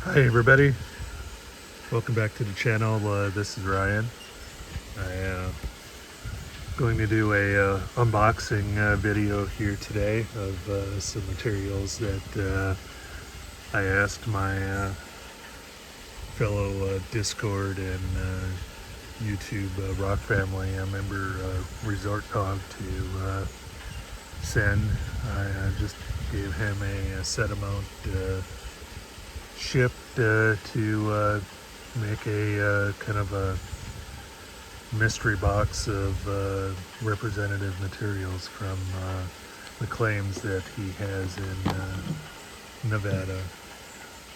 Hi everybody, welcome back to the channel. This is Ryan. I'm going to do a unboxing video here today of some materials that I asked my fellow Discord and YouTube rock family member ResortDog to send. I just gave him a set amount shipped to make a kind of a mystery box of representative materials from the claims that he has in Nevada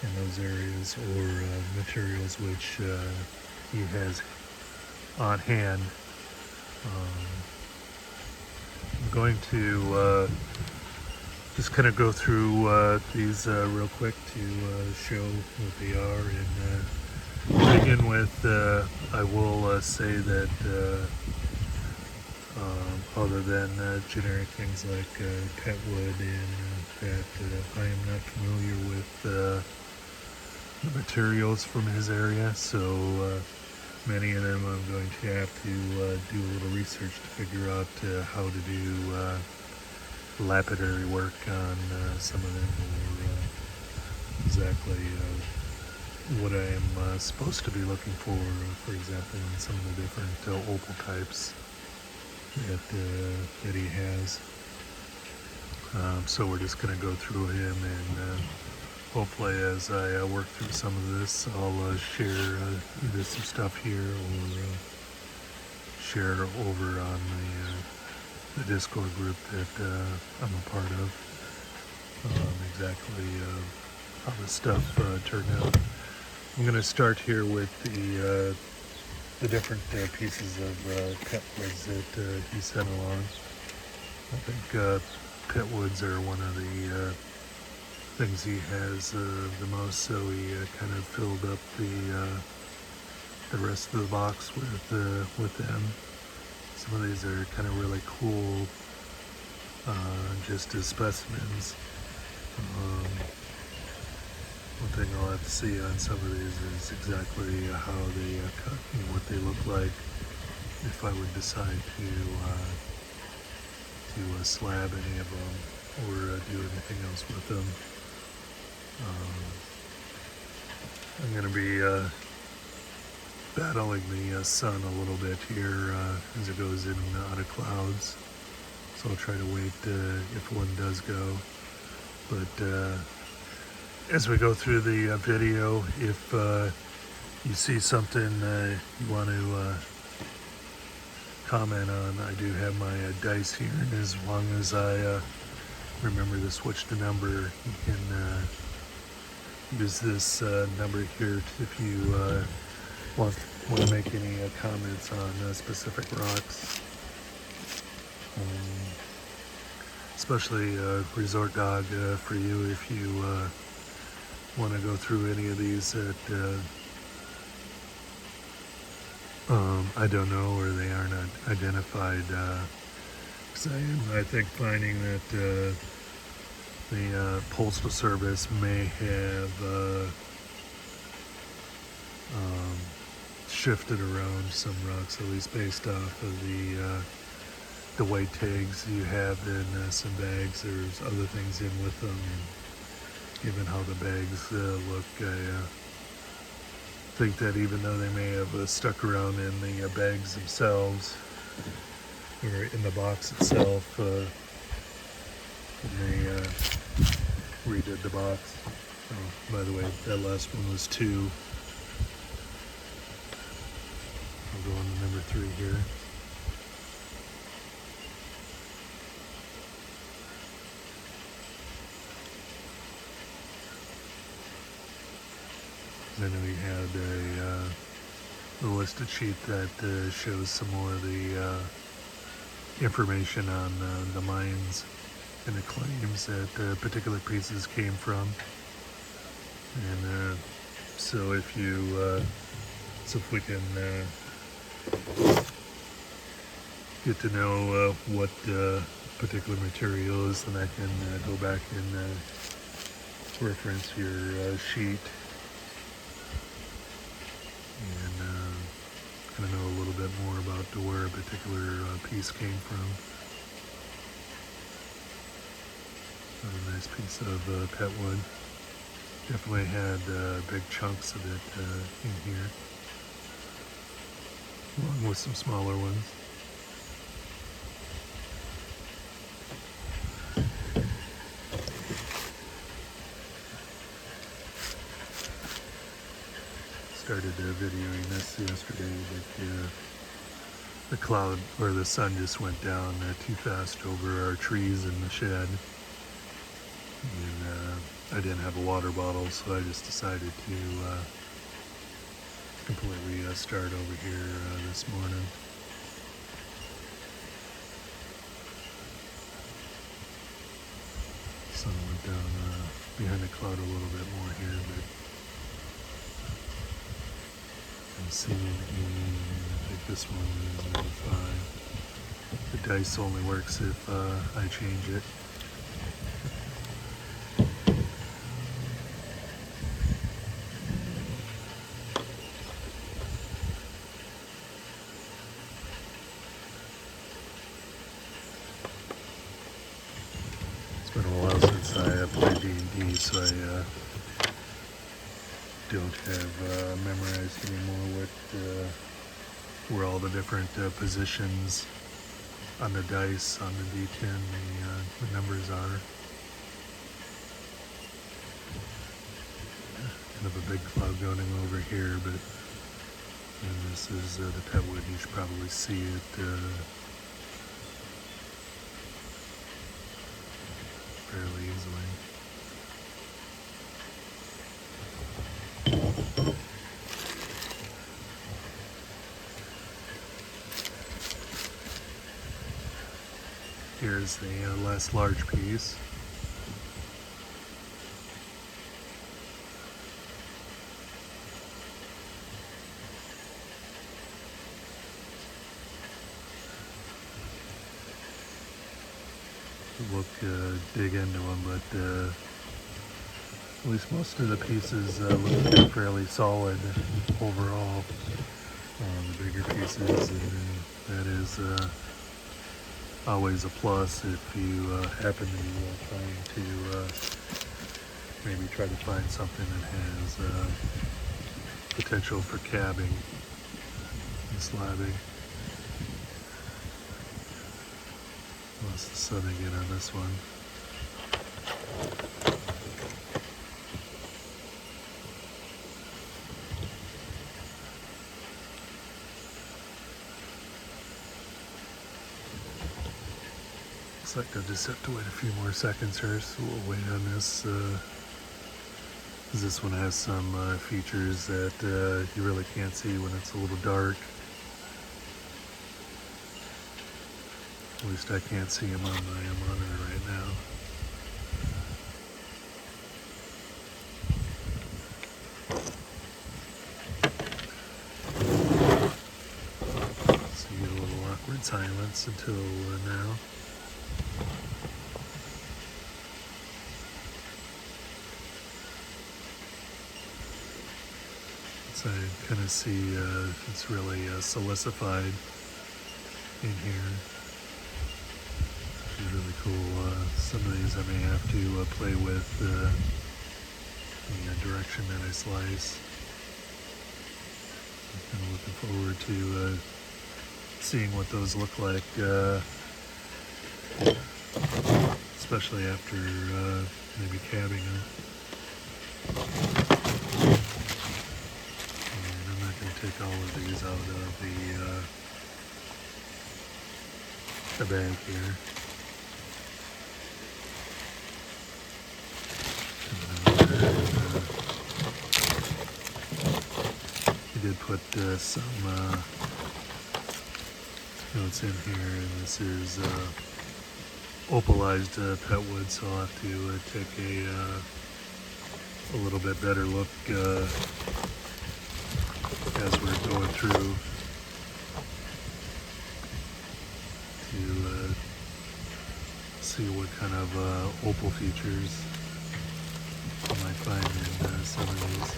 in those areas, or materials which he has on hand. I'm going to just kind of go through these real quick to show what they are. And to begin with, I will say that other than generic things like pet wood, and that I am not familiar with the materials from his area, so many of them I'm going to have to do a little research to figure out how to do lapidary work on some of them, or exactly what I am supposed to be looking for example, in some of the different opal types that he has. So we're just going to go through him, and hopefully as I work through some of this, I'll share either some stuff here or share it over on the Discord group that I'm a part of, exactly how the stuff turned out. I'm going to start here with the different pieces of pet woods that he sent along. I think pet woods are one of the things he has the most, so he kind of filled up the rest of the box with them. Some of these are kind of really cool, just as specimens. One thing I'll have to see on some of these is exactly how they cut and what they look like, if I would decide to slab any of them or do anything else with them. I'm going to be battling the sun a little bit here as it goes in and out of clouds, so I'll try to wait if one does go. But as we go through the video, if you see something you want to comment on, I do have my dice here, and as long as I remember to switch the number, you can use this number here if you want to make any comments on specific rocks. Especially ResortDog for you, if you want to go through any of these that I don't know, or they are not identified. Because I think finding that the Postal Service may have shifted around some rocks, at least based off of the white tags you have in some bags. There's other things in with them, and given how the bags look, I think that even though they may have stuck around in the bags themselves, or in the box itself, when they redid the box. Oh, by the way, that last one was 2. I'll go on to number 3 here. I know he had a listed sheet that shows some more of the information on the mines and the claims that particular pieces came from. And so if we can get to know what particular material is, then I can go back and reference your sheet and kind of know a little bit more about where a particular piece came from. A nice piece of pet wood. Definitely had big chunks of it in here, along with some smaller ones. Started videoing this yesterday, but the cloud or the sun just went down too fast over our trees in the shed, and I didn't have a water bottle, so I just decided to completely start over here this morning. Sun went down behind the cloud a little bit more here, but I'm seeing I think this one is number 5. The dice only works if I change it. It's been a while since I played D&D, so I don't have memorized anymore where all the different positions on the dice, on the D10, the numbers are. Kind of a big cloud going over here, but this is the pet wood. You should probably see it fairly easily. Here's the last large piece. Look, dig into them, but at least most of the pieces look fairly solid overall. The bigger pieces, and that is always a plus if you happen to be trying to maybe try to find something that has potential for cabbing and slabbing. Lost the sun again on this one. Looks like I'll just have to wait a few more seconds here, so we'll wait on this. This one has some features that you really can't see when it's a little dark. At least I can't see them on my monitor right now. So you get a little awkward silence until now. So I kind of see it's really silicified in here. Really cool. Some of these I may have to play with the direction that I slice. I'm kind of looking forward to seeing what those look like, especially after maybe cabbing them. And I'm not going to take all of these out of the bag here. I did put some notes in here, and this is opalized pet wood, so I'll have to take a little bit better look as we're going through to see what kind of opal features you might find in some of these.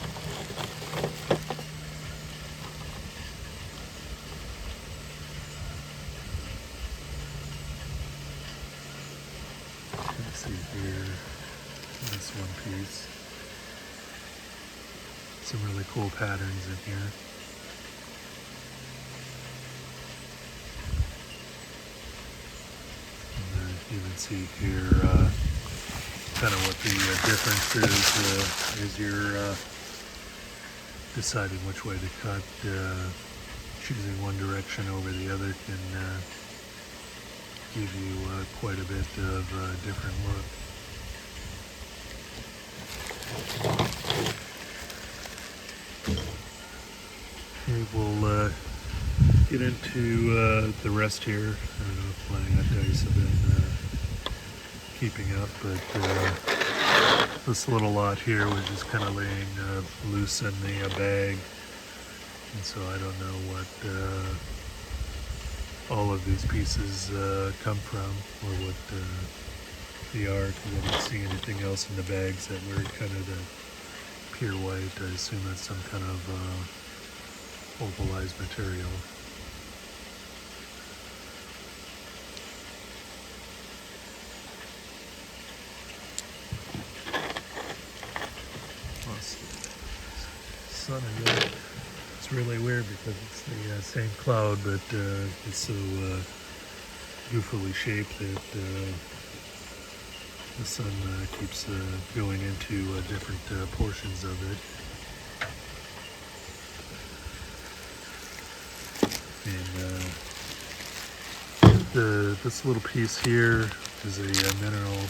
Some really cool patterns in here. And you can see here kind of what the difference is as you're deciding which way to cut. Choosing one direction over the other can give you quite a bit of a different look. Okay, we'll get into the rest here. I don't know if my dice have been keeping up, but this little lot here was just kind of laying loose in the bag, and so I don't know what all of these pieces come from, or what they are, because I didn't see anything else in the bags that were kind of the pure white. I assume that's some kind of opalized material. Sun again. It's really weird because it's the same cloud, but it's so goofily shaped that the sun keeps going into different portions of it. And this little piece here is a mineral,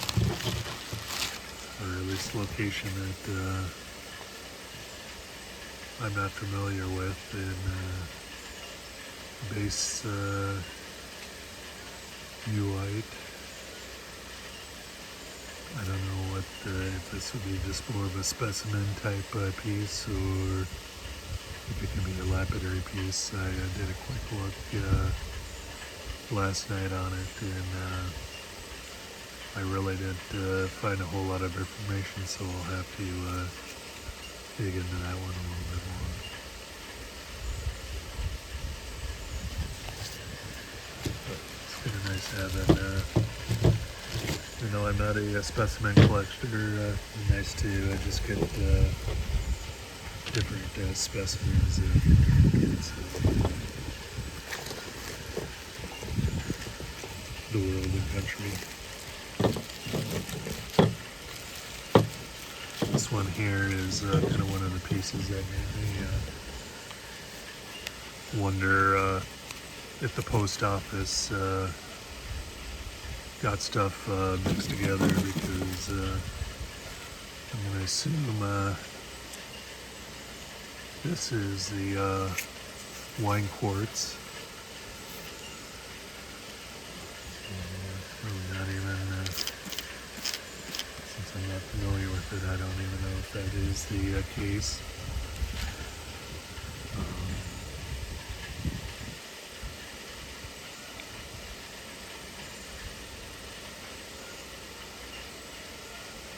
or at least location that I'm not familiar with, in base Uite. I don't know what if this would be just more of a specimen type piece, or if it can be a lapidary piece. I did a quick look last night on it, and I really didn't find a whole lot of information, so I'll have to dig into that one a little bit more. But it's kind of nice having, you know, I'm not a specimen collector. Nice to just get different specimens of the world and country. This one here is kind of one of the pieces that made me wonder if the post office got stuff mixed together, because I'm going to assume this is the wine quartz. Really not even, since I'm not familiar with it, I don't even know if that is the case.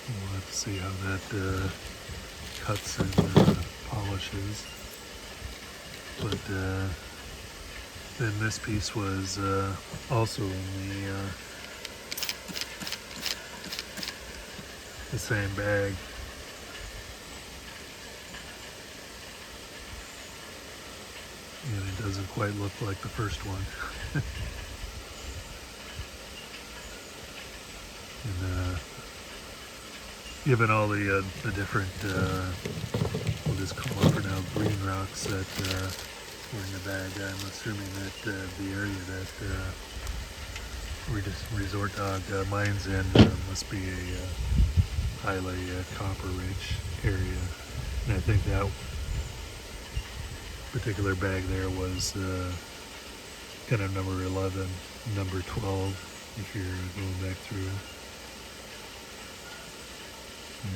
We'll have to see how that cuts and polishes. But then this piece was also in the same bag. And it doesn't quite look like the first one. And given all the different, we'll just call them for now, green rocks that were in the bag, I'm assuming that the area that ResortDog mines in must be a highly copper-rich area. And I think that particular bag there was kind of number 11, number 12, if you're going back through. I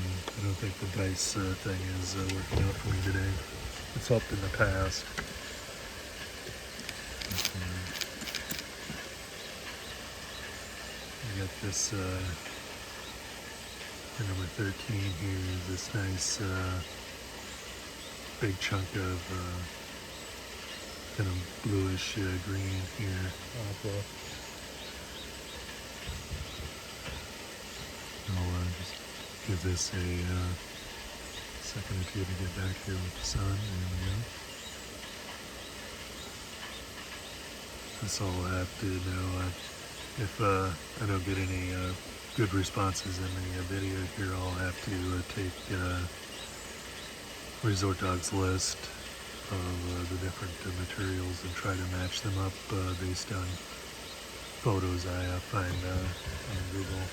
don't think the dice thing is working out for me today. It's helped in the past. I got this for number 13 here, this nice big chunk of kind of bluish green here. Aqua. I'll just give this a second or two to get back here with the sun. There we go. That's all I have to know. If I don't get any good responses in the video here, I'll have to take ResortDog's list of the different materials and try to match them up based on photos I find on Google.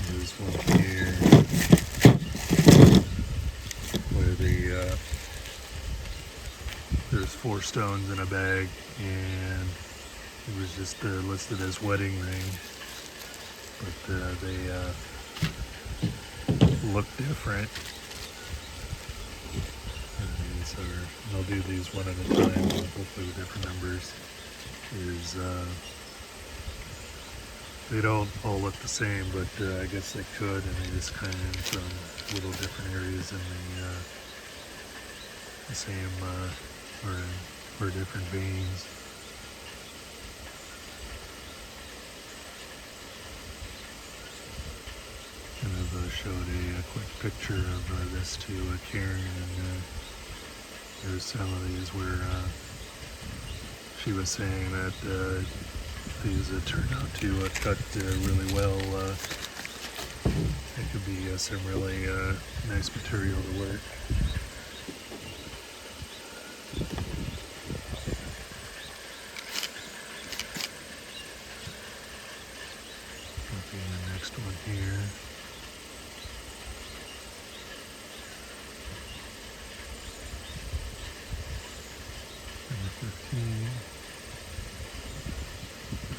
There's one here where there's 4 stones in a bag, and it was just listed as wedding ring, but they look different. And these are, I'll do these one at a time, hopefully with different numbers. They don't all look the same, but I guess they could, and they just kind of from little different areas in the same or different veins. And I've showed a quick picture of this to Karen, and there's some of these where she was saying that these turned out to cut really well. It could be some really nice material to work. Okay, the next one here. Number 15.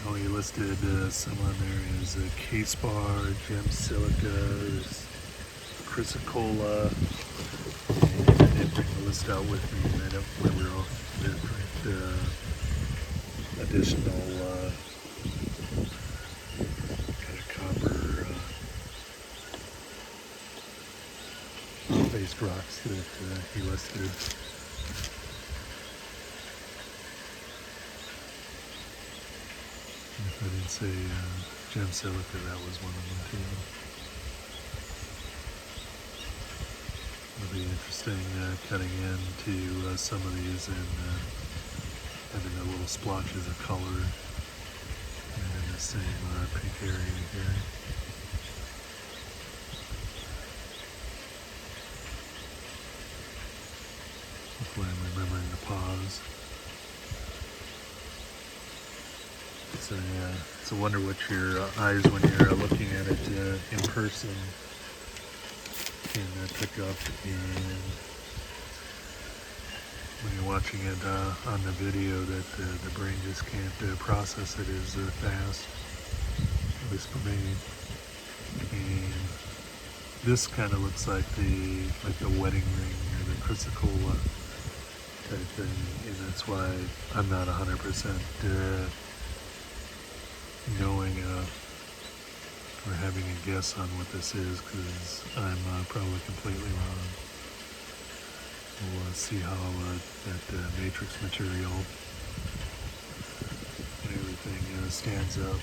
Oh, he listed some on there as case bar, gem silica, chrysocolla, and I didn't bring the list out with me, and I don't remember all the different additional kind of copper based rocks that he listed. If I didn't say gem silica, that was one of them too. It'll be interesting cutting into some of these and having the little splotches of color in the same pink area here. Hopefully I'm remembering to pause. So yeah, it's a wonder what your eyes, when you're looking at it in person, can pick up, and when you're watching it on the video, that the brain just can't process it as fast, at least for me. And this kind of looks like the wedding ring or the chrysocolla type thing, and that's why I'm not 100% knowing or having a guess on what this is, because I'm probably completely wrong. We'll see how that matrix material and everything stands up.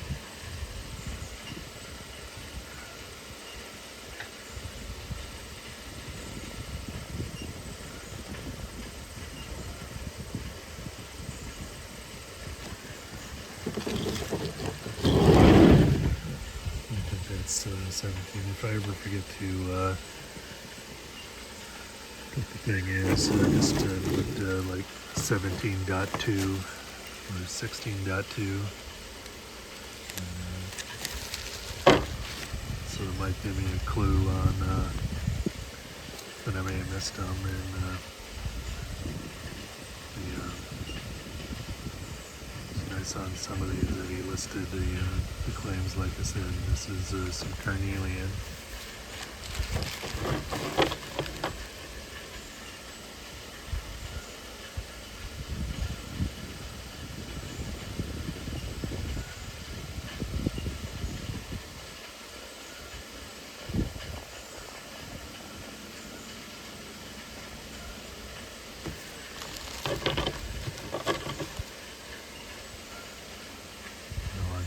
That's 17. If I ever forget to what the thing is, just put like 17.2 or 16.2. So it might give me a clue on that I may have missed them. And it's nice on some of these that he listed the claims. Like I said, this is some carnelian.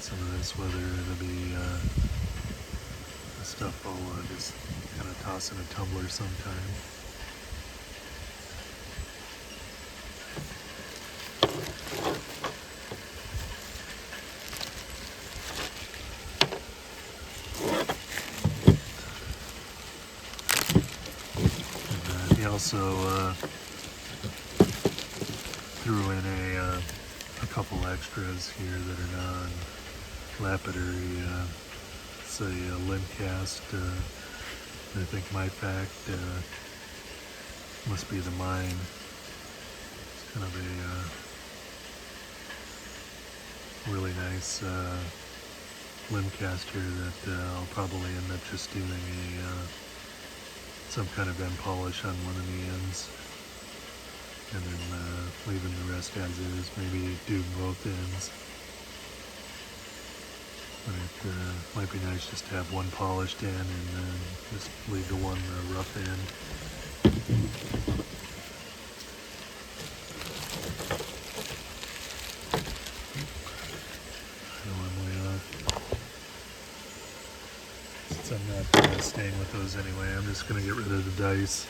some of this, whether it'll be the stuff I'll just kind of toss in a tumbler sometime. And he also threw in a couple extras here that are non-lapidary. It's a limb cast. I think my fact must be the mine. It's kind of a really nice limb cast here that I'll probably end up just doing some kind of end polish on one of the ends, and then leaving the rest as is. Maybe do both ends. But it might be nice just to have one polished end and then just leave the one rough end. I know I'm way off. Since I'm not staying with those anyway, I'm just going to get rid of the dice.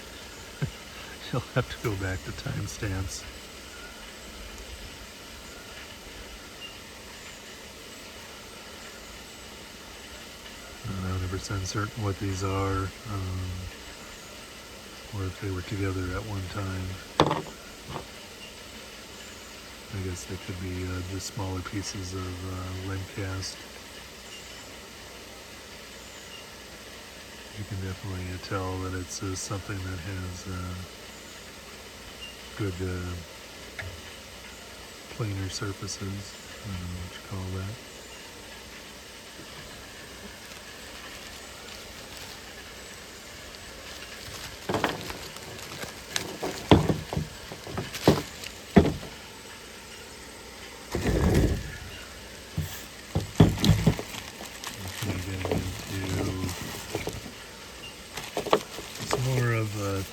You'll have to go back to timestamps. I'm 100% certain what these are, or if they were together at one time. I guess they could be just smaller pieces of limb cast. You can definitely tell that it's something that has good planar surfaces. I don't know what you call that.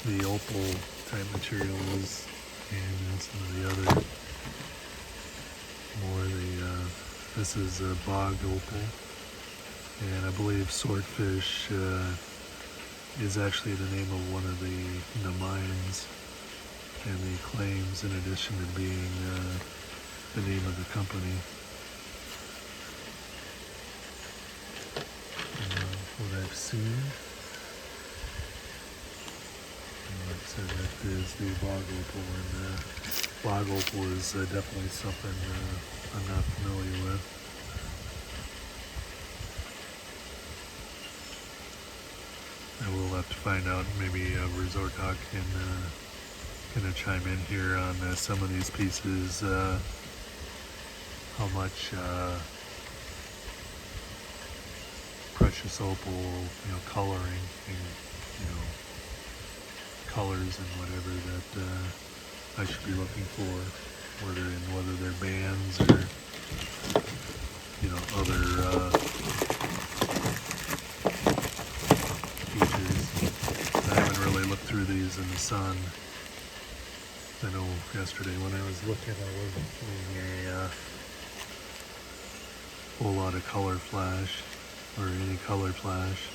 The opal type materials, and some of the other more this is a bog opal, and I believe swordfish is actually the name of one of the mines and the claims, in addition to being the name of the company. What I've seen, like I said, that is the bog opal, and bog opal is definitely something I'm not familiar with. I will have to find out. Maybe ResortDog can chime in here on some of these pieces. How much precious opal, coloring, and, colors and whatever that I should be looking for, whether they're bands or other features. I haven't really looked through these in the sun. I know yesterday when I was looking, I wasn't seeing a whole lot of color flash or any color flash.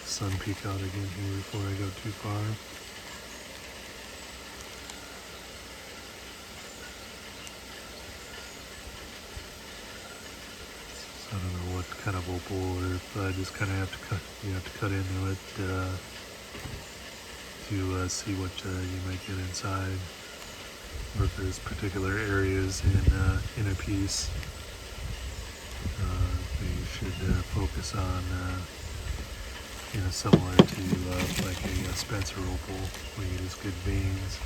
Sun peek out again here before I go too far. So I don't know what kind of opal, or if I just kind of have to cut into it to see what you might get inside, or if there's particular areas in a piece that you should focus on. Similar to like a Spencer opal, where you just get veins.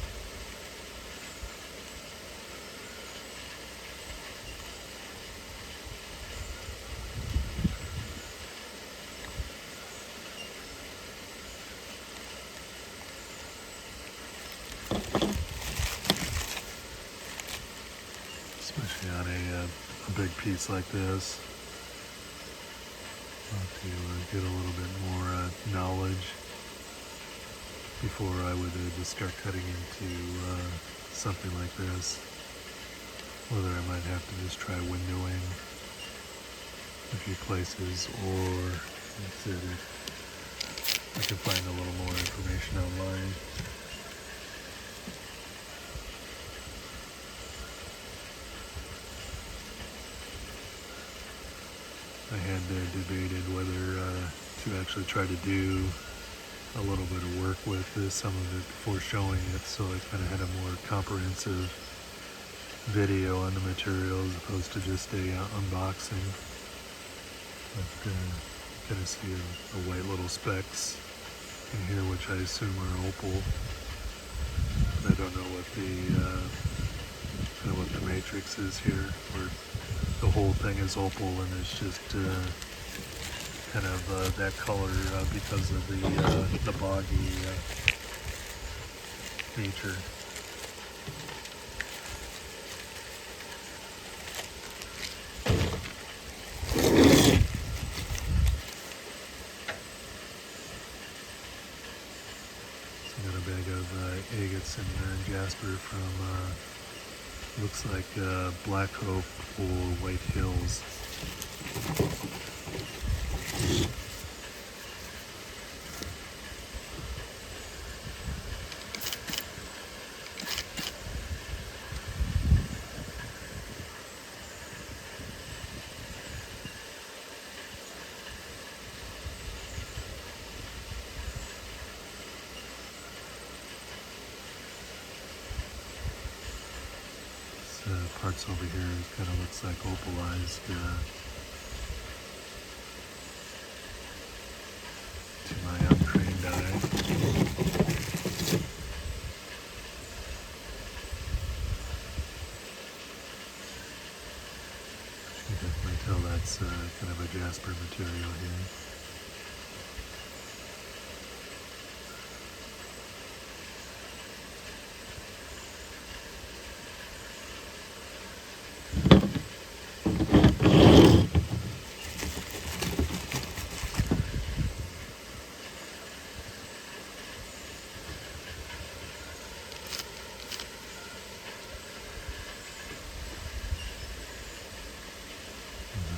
Especially on a big piece like this. To get a little bit more knowledge before I would just start cutting into something like this. Whether I might have to just try windowing a few places, or that's it, I can find a little more information online. I had debated whether to actually try to do a little bit of work with some of it before showing it, so I kind of had a more comprehensive video on the material as opposed to just a unboxing. But you kind of see a white little specks in here, which I assume are opal. I don't know what the matrix is here, where the whole thing is opal and it's just kind of that color because of the boggy nature. So I got a bag of agates and jasper from looks like Black Hope or White Hills. Parts over here kind of looks like opalized to my untrained eye. You can definitely tell that's kind of a jasper material here.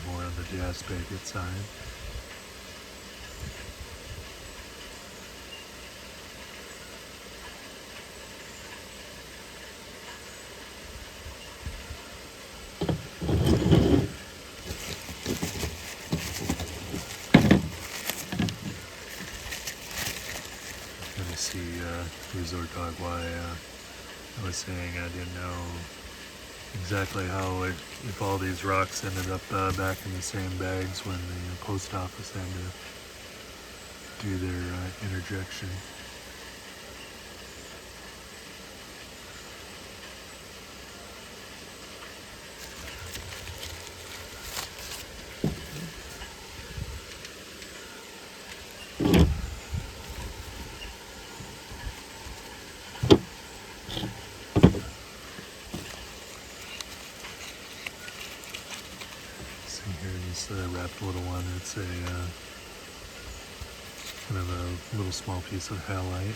More on the jasper side. Kind of see ResortDog why I was saying I didn't know exactly how if all these rocks ended up back in the same bags when the post office had to do their interjection. Here, this wrapped little one. It's a kind of a little small piece of halite.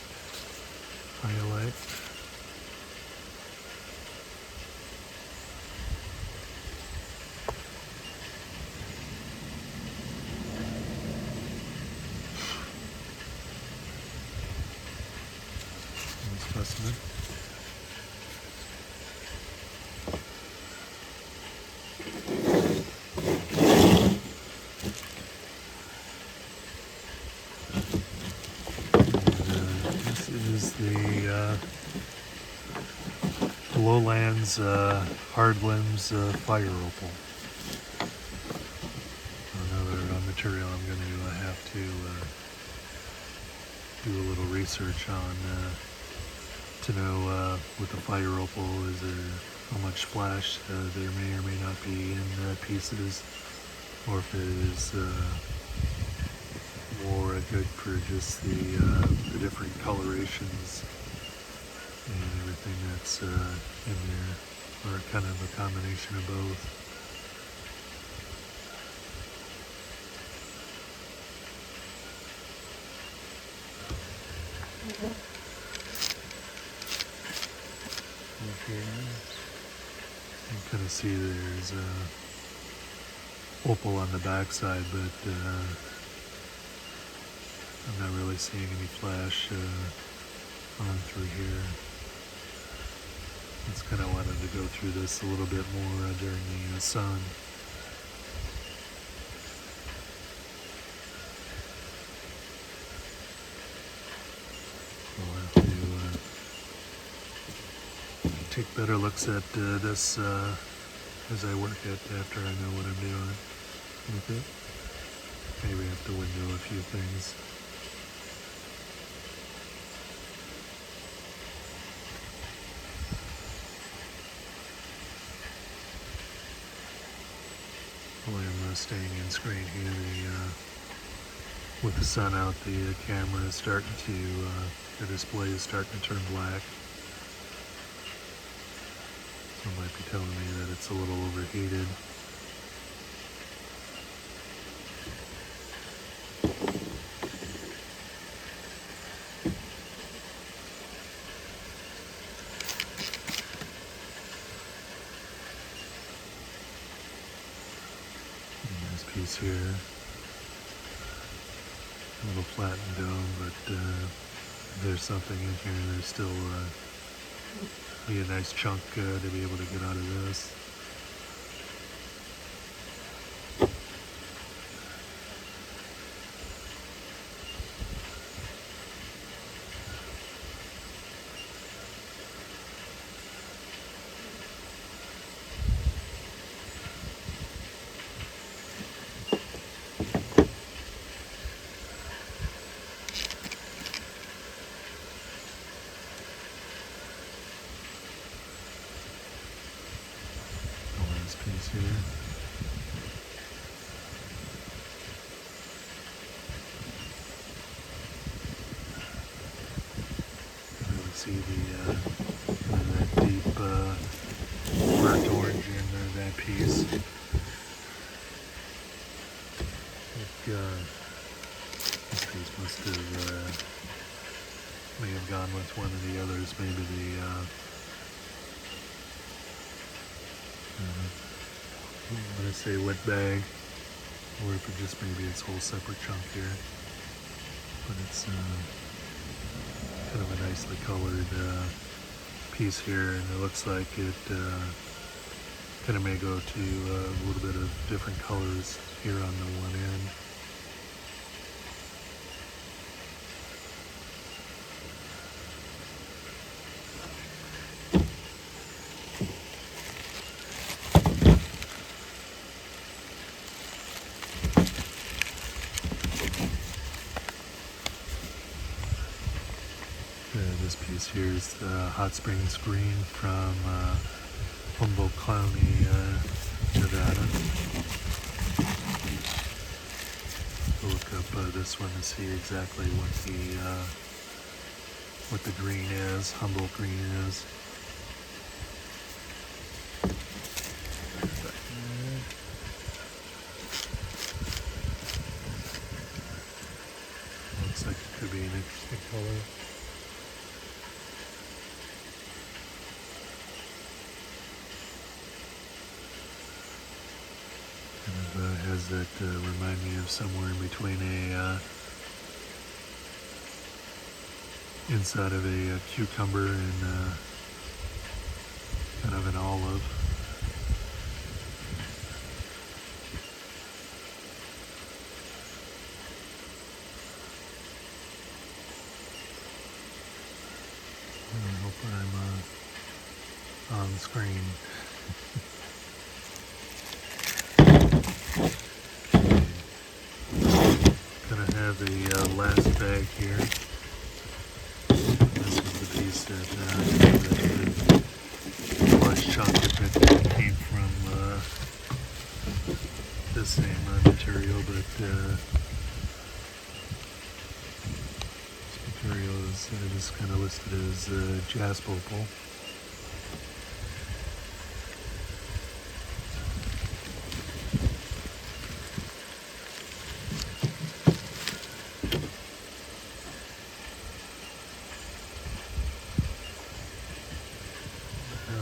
Specimen. This is the Lowlands Hard Limbs Fire Opal. Another material I'm going to have to do a little research on to know with the fire opal, is there how much splash there may or may not be in pieces, or if it is more good for just the different colorations and everything that's in there, or kind of a combination of both. Up here, you can kind of see there's opal on the backside, but I'm not really seeing any flash on through here. Just kind of wanted to go through this a little bit more during the sun. I'll have to take better looks at this as I work it after I know what I'm doing with it. Maybe I have to window a few things. While I'm staying in screen here, with the sun out, the camera is starting to, the display is starting to turn black. So it might be telling me that it's a little overheated. This piece here, a little flattened down, but there's something in here. There's still be a nice chunk to be able to get out of this. Piece here. You can really see the that deep burnt orange in that piece. This piece must have may have gone with one of the others. Maybe the I'm going to say wet bag, or if it just maybe it's a whole separate chunk here. But it's kind of a nicely colored piece here, and it looks like it kind of may go to a little bit of different colors here on the one end. This piece here is the Hot Springs Green from Humboldt County, Nevada. We'll look up this one to see exactly what the green is, Humboldt green is. Looks like it could be an interesting color. Has that remind me of somewhere in between a inside of a cucumber and kind of an olive. I hope I'm on screen. Gonna have the last bag here. This is the piece that the large chunk of it came from the same material, but this material is just kind of listed as jasper opal.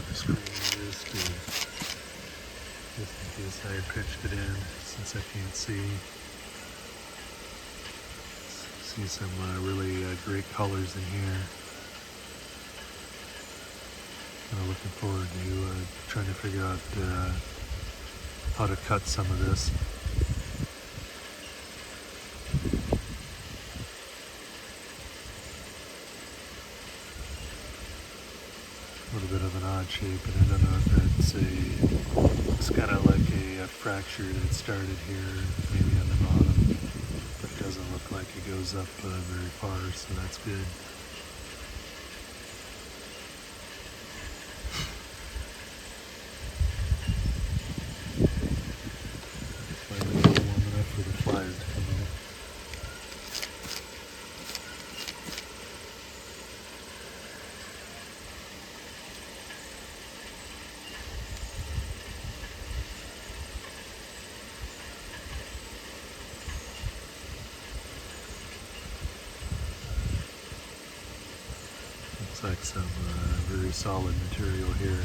on the screen just in case I pitched it in, since I can't see some really great colors in here. Kind of looking forward to trying to figure out how to cut some of this. A little bit of an odd shape, and I don't know if it's kind of like a fracture that started here, maybe on the bottom, but it doesn't look like it goes up very far, so that's good. Finally got warm enough for the flies to come out. Looks like some very solid material here.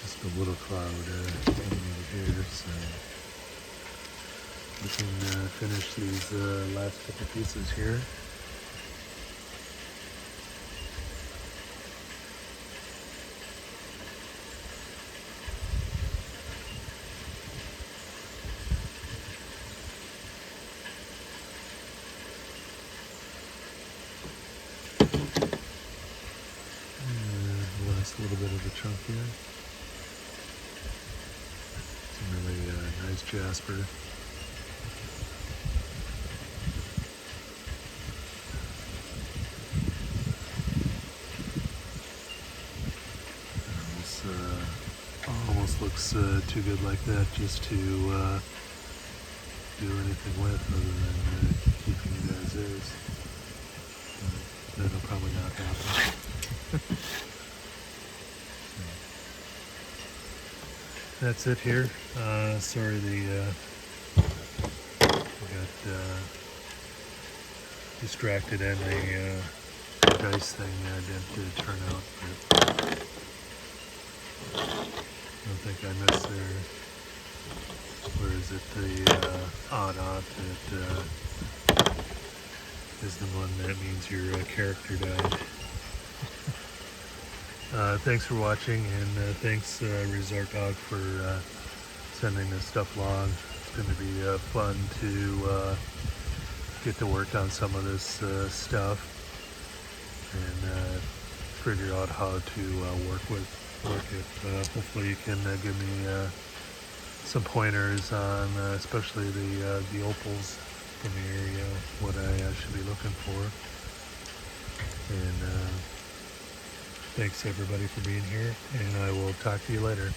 Just a little cloud coming over here, so we can finish these last couple pieces here. Last little bit of the chunk here. Some really nice jasper. This almost looks too good like that just to do anything with, other than keeping it as is. That'll probably not happen. That's it here. Sorry we got distracted and the dice thing didn't turn out, but I don't think I missed there. Where is it? The odd that is the one that means your character died. Thanks for watching, and thanks ResortDog for sending this stuff along. It's going to be fun to get to work on some of this stuff and figure out how to work it. Hopefully you can give me some pointers on especially the opals in the area, what I should be looking for. And thanks everybody for being here, and I will talk to you later.